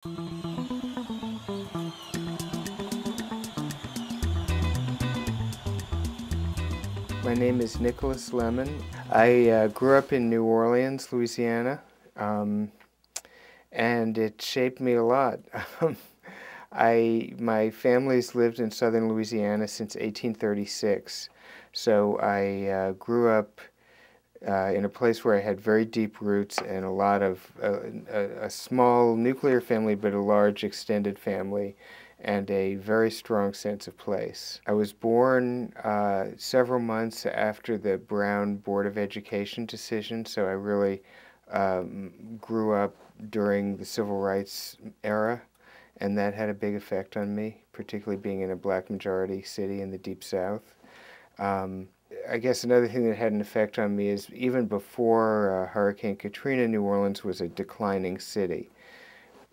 My name is Nicholas Lemann. I grew up in New Orleans, Louisiana, and it shaped me a lot. My family's lived in southern Louisiana since 1836, so I grew up in a place where I had very deep roots and a lot of a small nuclear family, but a large extended family, and a very strong sense of place. I was born several months after the Brown Board of Education decision, so I really grew up during the civil rights era, and that had a big effect on me, particularly being in a black majority city in the Deep South. I guess another thing that had an effect on me is even before Hurricane Katrina, New Orleans was a declining city.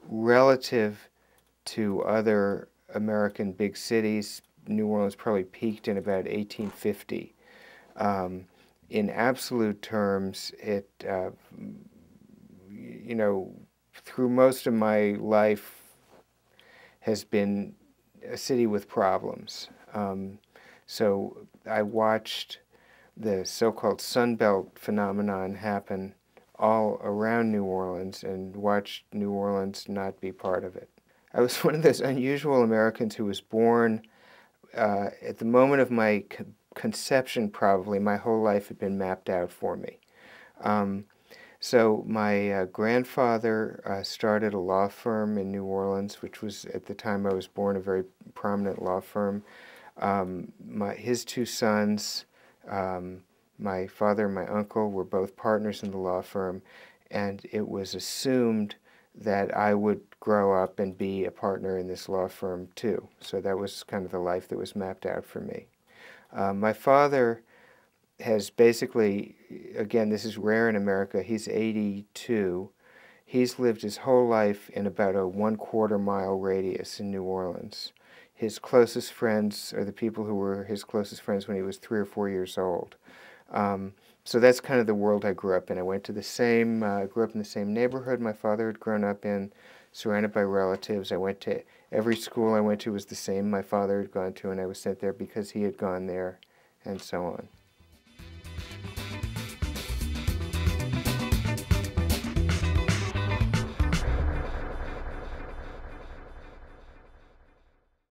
Relative to other American big cities, New Orleans probably peaked in about 1850. In absolute terms, you know, through most of my life has been a city with problems. So I watched the so-called Sunbelt phenomenon happen all around New Orleans and watched New Orleans not be part of it. I was one of those unusual Americans who was born at the moment of my conception, probably. My whole life had been mapped out for me. So my grandfather started a law firm in New Orleans, which was, at the time I was born, a very prominent law firm. His two sons, my father and my uncle, were both partners in the law firm, and it was assumed that I would grow up and be a partner in this law firm too. So that was kind of the life that was mapped out for me. My father has basically, again, this is rare in America, he's 82. He's lived his whole life in about a 1/4 mile radius in New Orleans. His closest friends are the people who were his closest friends when he was 3 or 4 years old. So that's kind of the world I grew up in. I went to grew up in the same neighborhood my father had grown up in, surrounded by relatives. I went to every school I went to was the same my father had gone to, and I was sent there because he had gone there, and so on.